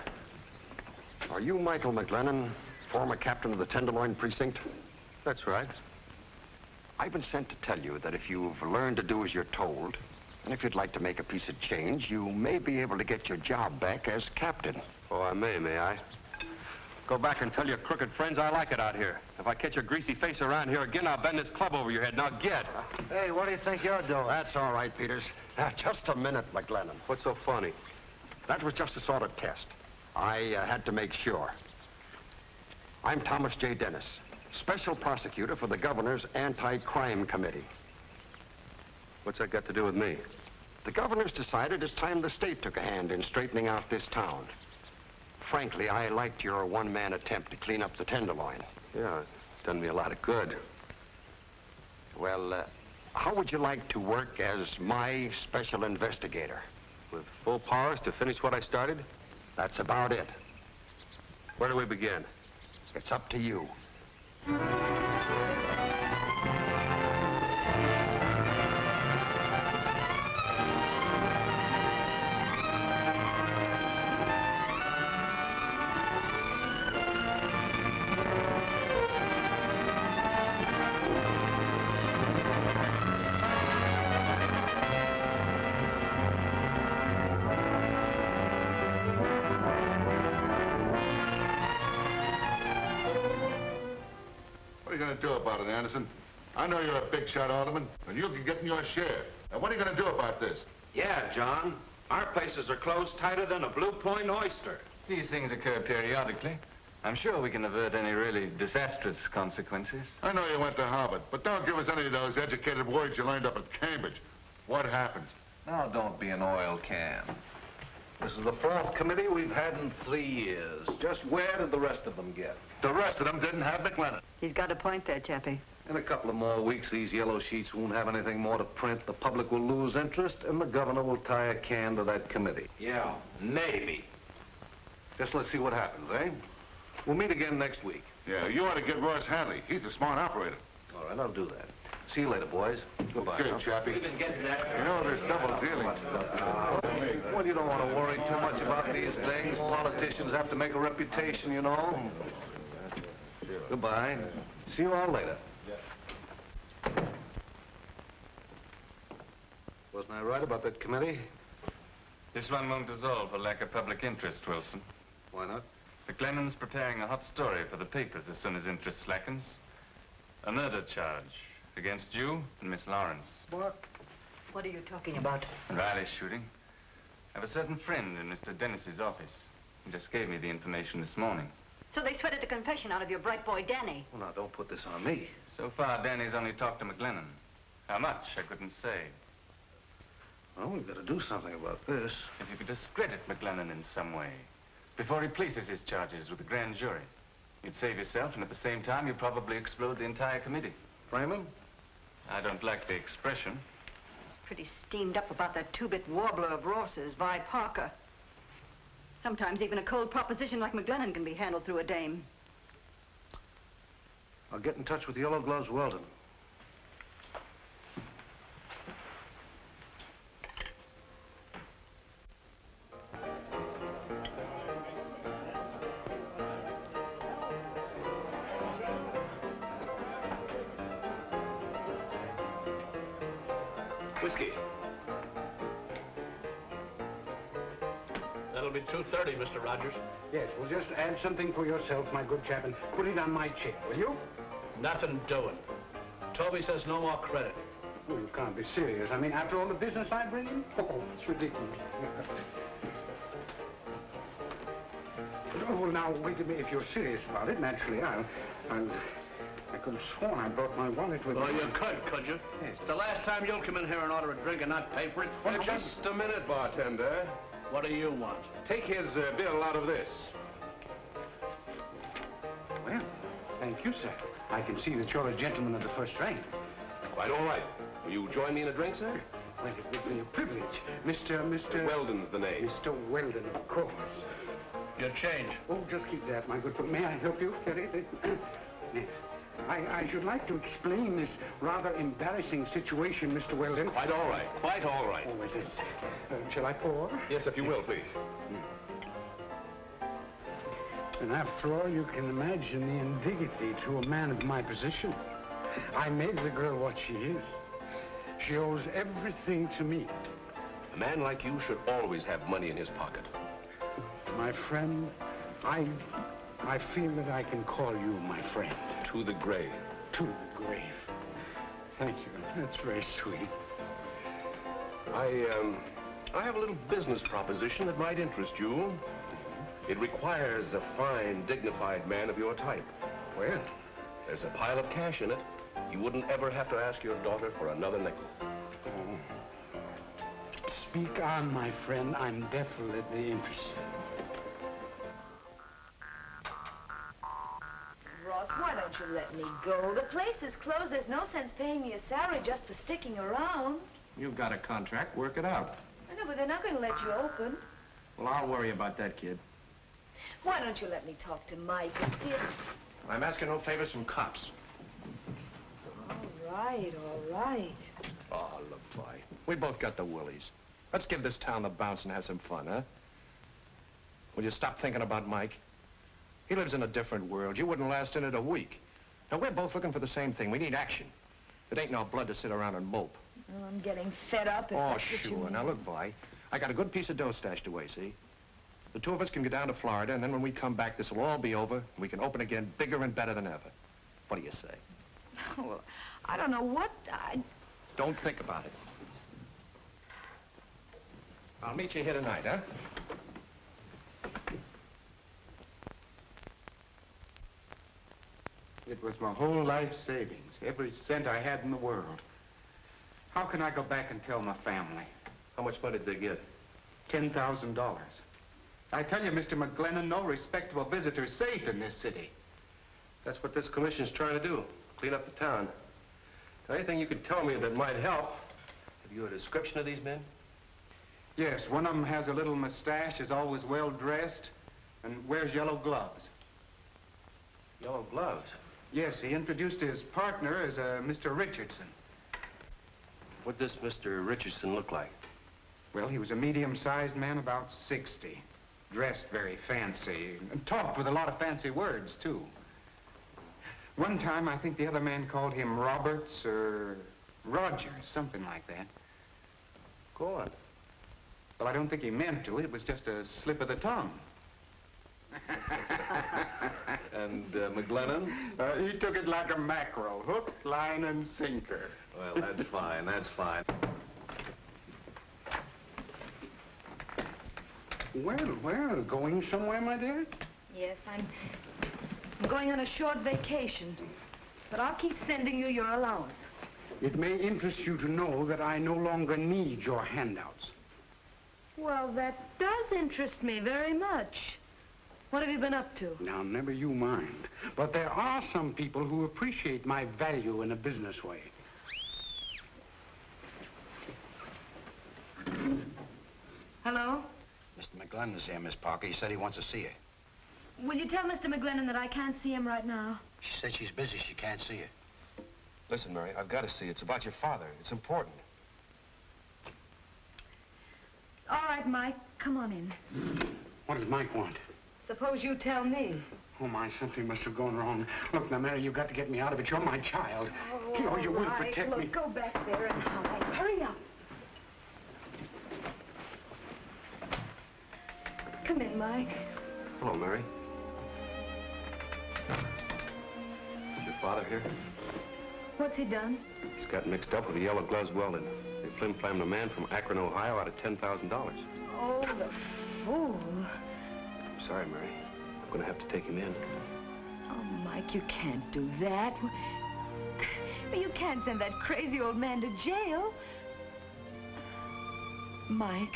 Are you Michael McGlennon, former captain of the Tenderloin Precinct? That's right. I've been sent to tell you that if you've learned to do as you're told, and if you'd like to make a piece of change, you may be able to get your job back as captain. Oh, I may I? Go back and tell your crooked friends I like it out here. If I catch your greasy face around here again, I'll bend this club over your head. Now get. Hey, what do you think you're doing? That's all right, Peters. Just a minute, McGlennon. What's so funny? That was just a sort of test. I had to make sure. I'm Thomas J. Dennis, Special Prosecutor for the Governor's Anti-Crime Committee. What's that got to do with me? The Governor's decided it's time the state took a hand in straightening out this town. Frankly, I liked your one-man attempt to clean up the Tenderloin. Yeah, it's done me a lot of good. Well, how would you like to work as my special investigator? With full powers to finish what I started? That's about it. Where do we begin? It's up to you. What are you going to do about it, Anderson? I know you're a big shot alderman, and you can get in your share. Now, what are you going to do about this? Yeah, John. Our places are closed tighter than a Blue Point oyster. These things occur periodically. I'm sure we can avert any really disastrous consequences. I know you went to Harvard, but don't give us any of those educated words you learned up at Cambridge. What happens? Now, don't be an oil can. This is the 4th committee we've had in 3 years. Just where did the rest of them get? The rest of them didn't have McGlennon. He's got a point there, Chappie. In a couple of more weeks, these yellow sheets won't have anything more to print. The public will lose interest, and the governor will tie a can to that committee. Yeah, maybe. Just let's see what happens, eh? We'll meet again next week. Yeah, you ought to get Ross Hadley. He's a smart operator. All right, I'll do that. See you later, boys. Goodbye. Good, Chappie. We've been getting that. You know, there's double dealing stuff. Well, you don't want to worry too much about these things. Politicians have to make a reputation, you know. Goodbye. See you all later. Wasn't I right about that committee? This one won't dissolve for lack of public interest, Wilson. Why not? McGlennon's preparing a hot story for the papers as soon as interest slackens. A murder charge against you and Miss Lawrence. What? What are you talking about? Riley's shooting. I have a certain friend in Mr. Dennis's office. He just gave me the information this morning. So they sweated the confession out of your bright boy, Danny. Well, now, don't put this on me. So far, Danny's only talked to McGlennon. How much, I couldn't say. Well, we've got to do something about this. If you could discredit McGlennon in some way, before he places his charges with the grand jury, you'd save yourself, and at the same time, you'd probably explode the entire committee. Frame him? I don't like the expression. He's pretty steamed up about that two-bit warbler of Ross's, Vi Parker. Sometimes even a cold proposition like McGlennon can be handled through a dame. I'll get in touch with Yellow Gloves Weldon. Whiskey. That'll be $2.30, Mr. Rogers. Yes, well, just add something for yourself, my good chap, and put it on my chair, will you? Nothing doing. Toby says no more credit. Oh, you can't be serious. I mean, after all the business I bring in? Oh, it's ridiculous. Oh, well, now, wait a minute. If you're serious about it, naturally, I could have sworn I brought my wallet with me. Oh, you could you? Yes. It's the last time you'll come in here and order a drink and not pay for it. Well, just a minute, bartender. What do you want? Take his bill out of this. Well, thank you, sir. I can see that you're a gentleman of the first rank. Quite all right. Will you join me in a drink, sir? Well, it would be a privilege. Mr. Weldon's the name. Mr. Weldon, of course. Your change. Oh, just keep that, my good friend. May I help you get it? Yes. I should like to explain this rather embarrassing situation, Mr. Weldon. Quite all right. Quite all right. Oh, it is. Shall I pour? Yes, if you will, please. And after all, you can imagine the indignity to a man of my position. I made the girl what she is. She owes everything to me. A man like you should always have money in his pocket. My friend, I I feel that I can call you my friend. To the grave. To the grave. Thank you. That's very sweet. I have a little business proposition that might interest you. It requires a fine, dignified man of your type. Well? There's a pile of cash in it. You wouldn't ever have to ask your daughter for another nickel. Oh. Speak on, my friend. I'm definitely interested. Ross, why don't you let me go? The place is closed. There's no sense paying me a salary just for sticking around. You've got a contract. Work it out. I know, but they're not going to let you open. Well, I'll worry about that, kid. Why don't you let me talk to Mike and see if... I'm asking no favors from cops. All right. Oh, look, boy. We both got the willies. Let's give this town the bounce and have some fun, huh? Will you stop thinking about Mike? He lives in a different world. You wouldn't last in it a week. Now, we're both looking for the same thing. We need action. It ain't no blood to sit around and mope. Oh, I'm getting fed up. If Oh, that's what you sure. mean. Now, look, boy. I got a good piece of dough stashed away, see? The two of us can go down to Florida, and then when we come back, this will all be over, and we can open again bigger and better than ever. What do you say? Well, I don't know what Don't think about it. I'll meet you here tonight, huh? It was my whole life savings, every cent I had in the world. How can I go back and tell my family? How much money did they get? $10,000. I tell you, Mr. McGlennon, no respectable visitor's safe in this city. That's what this commission's trying to do. Clean up the town. Anything you could tell me that might help? Have you a description of these men? Yes, one of them has a little mustache, is always well-dressed, and wears yellow gloves. Yellow gloves? Yes, he introduced his partner as Mr. Richardson. What'd this Mr. Richardson look like? Well, he was a medium-sized man, about 60. Dressed very fancy, and talked with a lot of fancy words, too. One time, I think the other man called him Roberts or Rogers, something like that. Go on. Well, I don't think he meant to. It was just a slip of the tongue. And McGlennon? He took it like a mackerel, hook, line, and sinker. Well, that's fine, that's fine. Well, going somewhere, my dear? Yes, I'm going on a short vacation. But I'll keep sending you your allowance. It may interest you to know that I no longer need your handouts. Well, that does interest me very much. What have you been up to? Now, never you mind. But there are some people who appreciate my value in a business way. Hello? Mr. McGlennon's here, Miss Parker. He said he wants to see you. Will you tell Mr. McGlennon that I can't see him right now? She said she's busy. She can't see you. Listen, Mary, I've got to see. It's about your father. It's important. All right, Mike. Come on in. What does Mike want? Suppose you tell me. Oh, my, something must have gone wrong. Look, now, Mary, you've got to get me out of it. You're my child. Oh, you will protect Look, me. go back there and hide. Hurry up. Come in, Mike. Hello, Mary. Is your father here? What's he done? He's got mixed up with the yellow gloves welded. They flim-flammed a man from Akron, Ohio out of $10,000. Oh, the fool. I'm sorry, Mary. I'm going to have to take him in. Oh, Mike, you can't do that. You can't send that crazy old man to jail. Mike,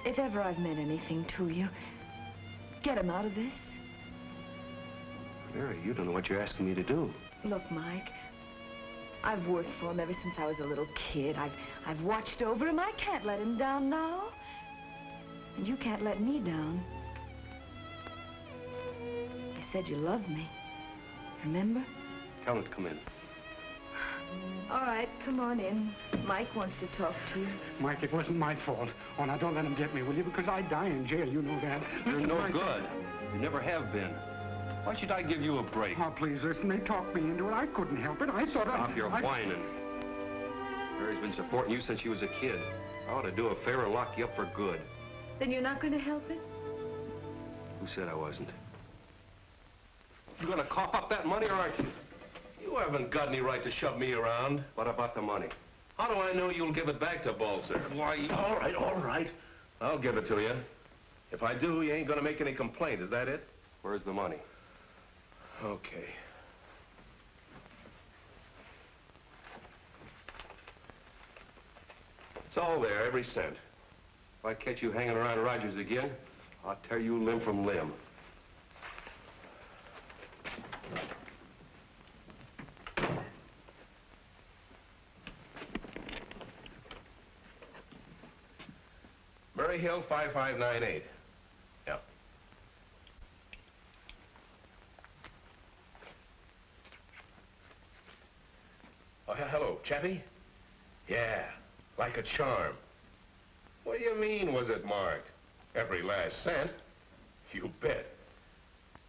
if ever I've meant anything to you, get him out of this. Mary, you don't know what you're asking me to do. Look, Mike, I've worked for him ever since I was a little kid. I've watched over him. I can't let him down now. And you can't let me down. You said you loved me. Remember? Tell him to come in. All right, come on in. Mike wants to talk to you. Mike, it wasn't my fault. Oh, now, don't let him get me, will you? Because I'd die in jail, you know that. You're Listen, no Mike, good. You never have been. Why should I give you a break? Oh, please, listen, they talked me into it. I couldn't help it. I thought Stop your whining. Mary's been supporting you since she was a kid. I ought to do a favor and lock you up for good. Then you're not going to help it? Who said I wasn't? You gonna cough up that money, or aren't you? You haven't got any right to shove me around. What about the money? How do I know you'll give it back to Balzer? Why, all right. I'll give it to you. If I do, you ain't gonna make any complaint, is that it? Where's the money? Okay. It's all there, every cent. If I catch you hanging around Rogers again, I'll tear you limb from limb. Murray Hill, 5598. Yeah. Oh, hello, Chappie? Yeah, like a charm. What do you mean, was it marked? Every last cent? You bet.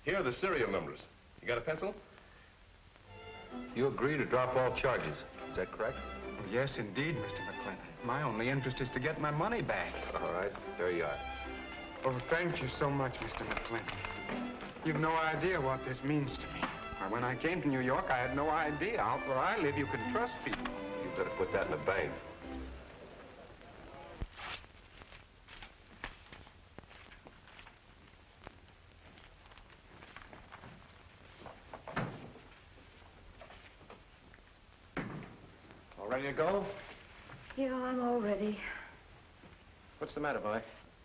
Here are the serial numbers. You got a pencil? You agree to drop all charges. Is that correct? Yes, indeed, Mr. McGlennon. My only interest is to get my money back. All right, there you are. Oh, thank you so much, Mr. McGlennon. You've no idea what this means to me. Why, when I came to New York, I had no idea. Out where I live, you can trust people. You better put that in the bank. All ready to go? Yeah, I'm all ready. What's the matter, boy?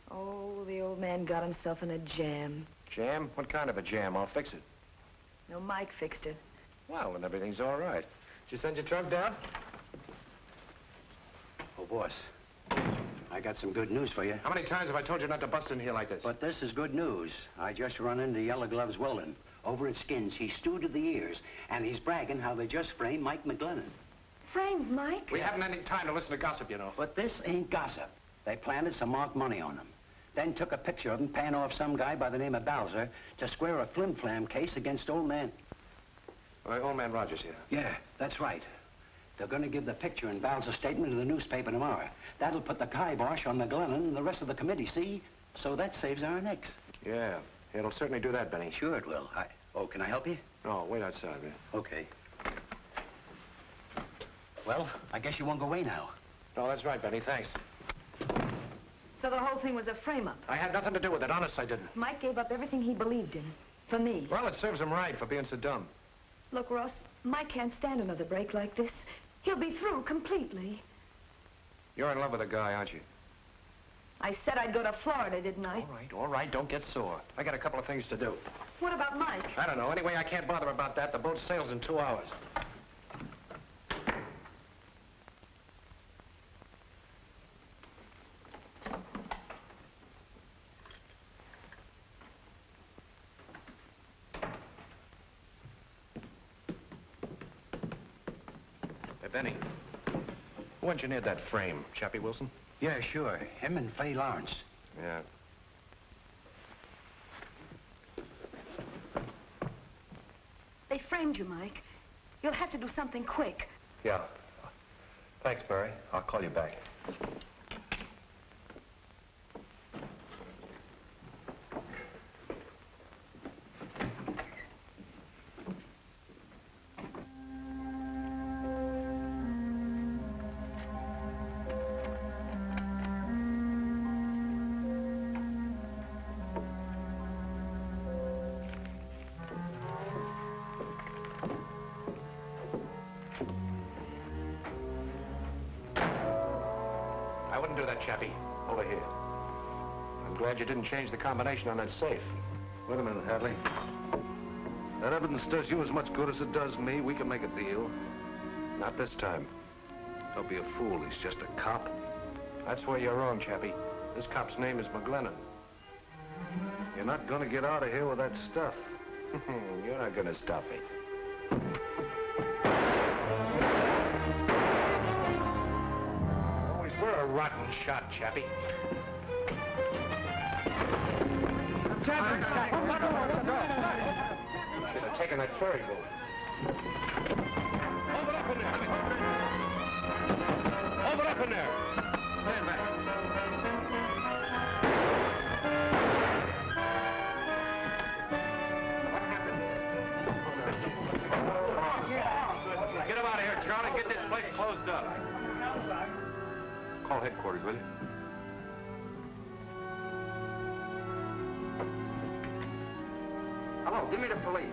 Oh, the old man got himself in a jam. Jam? What kind of a jam? I'll fix it. No, Mike fixed it. Well, then everything's all right. Did you send your truck down? Oh, boss, I got some good news for you. How many times have I told you not to bust in here like this? But this is good news. I just run into Yellow Gloves Weldon. Over at Skins, he's stewed to the ears, and he's bragging how they just framed Mike McGlennon. Framed Mike? We haven't any time to listen to gossip, you know. But this ain't gossip. They planted some marked money on him. Then took a picture of him paying off some guy by the name of Balzer to square a flim-flam case against old man. Old man Rogers here. Yeah, that's right. They're going to give the picture and Balzer's statement in the newspaper tomorrow. That'll put the kibosh on McGlennon and the rest of the committee, see? So that saves our necks. Yeah, it'll certainly do that, Benny. Sure it will. Oh, can I help you? No, wait outside, man. Okay. Well, I guess you won't go away now. No, that's right, Benny. Thanks. So the whole thing was a frame-up. I had nothing to do with it. Honest, I didn't. Mike gave up everything he believed in. For me. Well, it serves him right for being so dumb. Look, Ross, Mike can't stand another break like this. He'll be through completely. You're in love with a guy, aren't you? I said I'd go to Florida, didn't I? All right. Don't get sore. I got a couple of things to do. What about Mike? I don't know. Anyway, I can't bother about that. The boat sails in 2 hours. Benny, who engineered that frame? Chappie Wilson? Yeah, sure. Him and Fay Lawrence. Yeah. They framed you, Mike. You'll have to do something quick. Yeah. Thanks, Mary. I'll call you back. Chappie, over here. I'm glad you didn't change the combination on that safe. Wait a minute, Hadley. That evidence does you as much good as it does me. We can make a deal. Not this time. Don't be a fool. He's just a cop. That's where you're wrong, Chappie. This cop's name is McGlennon. You're not going to get out of here with that stuff. You're not going to stop me. We're a rotten shot, Chappie. Should have taken that ferry boat. Hold it up in there. Hold it up in there. Stand back. What happened? to get this place closed up. Call headquarters, will you? Hello, give me the police.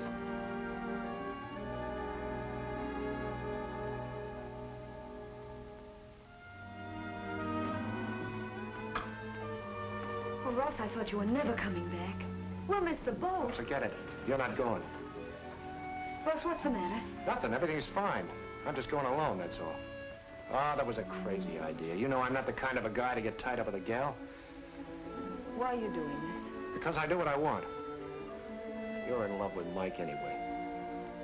Well, Ross, I thought you were never coming back. We'll miss the boat. Forget it. You're not going. Ross, what's the matter? Nothing. Everything's fine. I'm just going alone, that's all. Oh, that was a crazy idea. You know I'm not the kind of a guy to get tied up with a gal. Why are you doing this? Because I do what I want. You're in love with Mike anyway.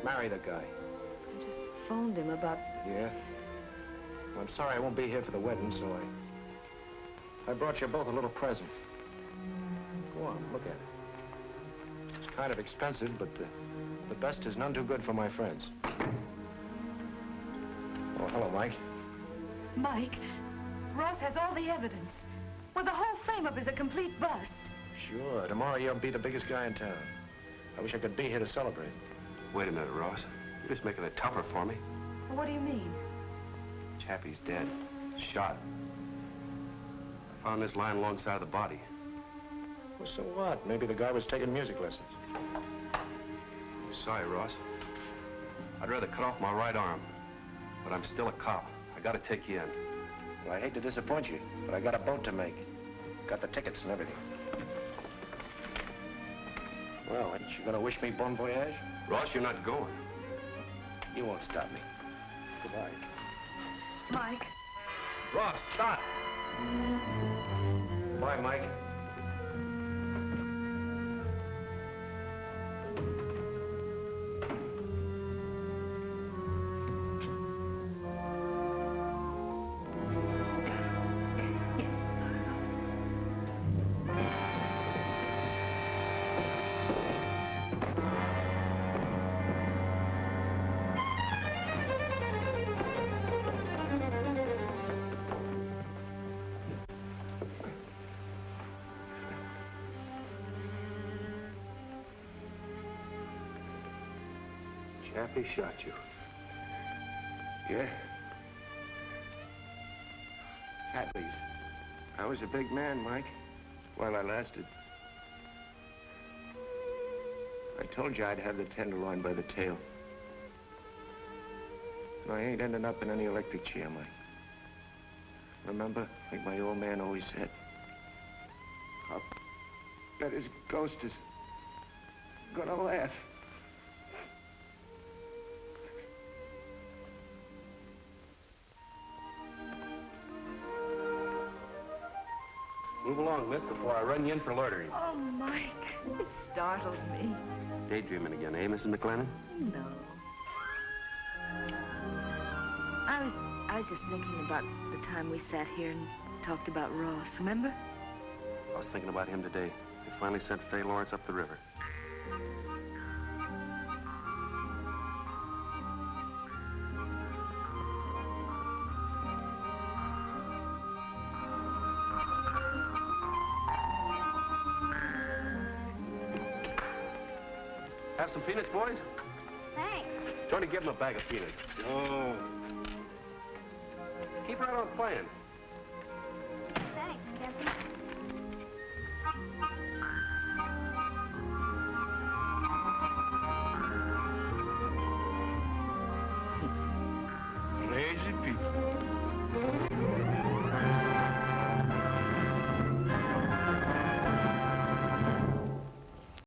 Marry the guy. I just phoned him about... Yeah? Well, I'm sorry I won't be here for the wedding, so I brought you both a little present. Go on, look at it. It's kind of expensive, but the best is none too good for my friends. Oh, hello, Mike. Mike, Ross has all the evidence. Well, the whole frame-up is a complete bust. Sure. Tomorrow you'll be the biggest guy in town. I wish I could be here to celebrate. Wait a minute, Ross. You're just making it tougher for me. What do you mean? Chappie's dead. Shot. I found this lying alongside the body. Well, so what? Maybe the guy was taking music lessons. Sorry, Ross. I'd rather cut off my right arm. But I'm still a cop. I gotta take you in. Well, I hate to disappoint you, but I got a boat to make. Got the tickets and everything. Well, ain't you gonna wish me bon voyage? Ross, you're not going. You won't stop me. Goodbye. Mike. Ross, stop! Bye, Mike. Chappie shot you. Yeah? Hadley's. I was a big man, Mike, while I lasted. I told you I'd have the tenderloin by the tail. And I ain't ending up in any electric chair, Mike. Remember, like my old man always said, I'll bet his ghost is gonna laugh. Move along, miss, before I run you in for loitering. Oh, Mike, it startled me. Daydreaming again, eh, Mrs. McGlennon? No. I was just thinking about the time we sat here and talked about Ross, remember? I was thinking about him today. They finally sent Fay Lawrence up the river. Have some peanuts, boys? Thanks. Tony, give him a bag of peanuts. Oh. Keep right on playing. Thanks, Kevin. Lazy people.